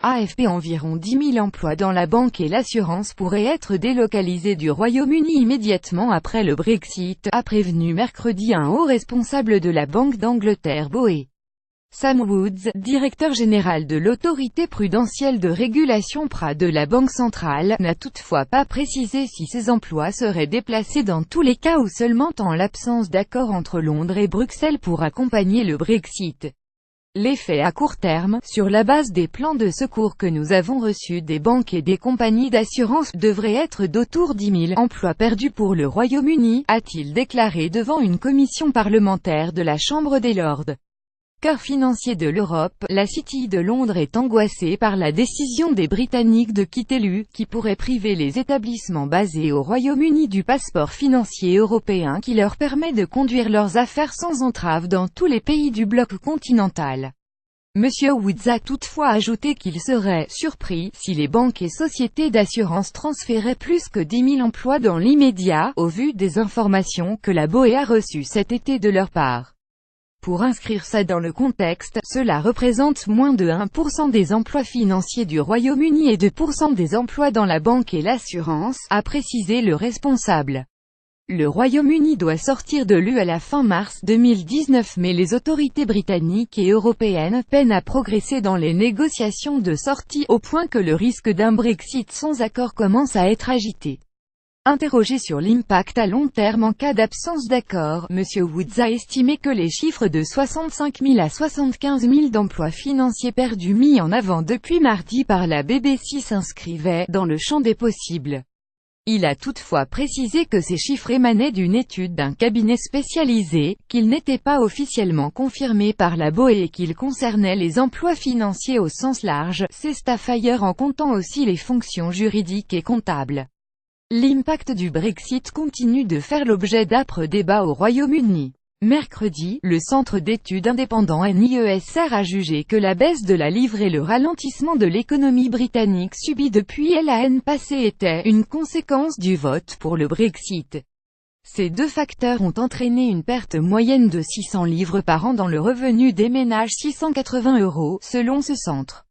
AFP. Environ 10 000 emplois dans la banque et l'assurance pourraient être délocalisés du Royaume-Uni immédiatement après le Brexit, a prévenu mercredi un haut responsable de la Banque d'Angleterre BOE. Sam Woods, directeur général de l'autorité prudentielle de régulation PRA de la Banque centrale, n'a toutefois pas précisé si ces emplois seraient déplacés dans tous les cas ou seulement en l'absence d'accord entre Londres et Bruxelles pour accompagner le Brexit. L'effet à court terme, sur la base des plans de secours que nous avons reçus des banques et des compagnies d'assurance, devrait être d'autour 10 000 emplois perdus pour le Royaume-Uni, a-t-il déclaré devant une commission parlementaire de la Chambre des Lords. Cœur financier de l'Europe, la City de Londres est angoissée par la décision des Britanniques de quitter l'UE, qui pourrait priver les établissements basés au Royaume-Uni du passeport financier européen qui leur permet de conduire leurs affaires sans entrave dans tous les pays du bloc continental. Monsieur Woods a toutefois ajouté qu'il serait « surpris » si les banques et sociétés d'assurance transféraient plus que 10 000 emplois dans l'immédiat, au vu des informations que la BOE a reçues cet été de leur part. Pour inscrire ça dans le contexte, cela représente moins de 1% des emplois financiers du Royaume-Uni et 2% des emplois dans la banque et l'assurance, a précisé le responsable. Le Royaume-Uni doit sortir de l'UE à la fin mars 2019 mais les autorités britanniques et européennes peinent à progresser dans les négociations de sortie, au point que le risque d'un Brexit sans accord commence à être agité. Interrogé sur l'impact à long terme en cas d'absence d'accord, M. Woods a estimé que les chiffres de 65 000 à 75 000 d'emplois financiers perdus mis en avant depuis mardi par la BBC s'inscrivaient dans le champ des possibles. Il a toutefois précisé que ces chiffres émanaient d'une étude d'un cabinet spécialisé, qu'ils n'étaient pas officiellement confirmés par la BOE et qu'ils concernaient les emplois financiers au sens large, ces staffers en comptant aussi les fonctions juridiques et comptables. L'impact du Brexit continue de faire l'objet d'âpres débats au Royaume-Uni. Mercredi, le centre d'études indépendant NIESR a jugé que la baisse de la livre et le ralentissement de l'économie britannique subie depuis l'année passée étaient une conséquence du vote pour le Brexit. Ces deux facteurs ont entraîné une perte moyenne de 600 livres par an dans le revenu des ménages, 680 €, selon ce centre.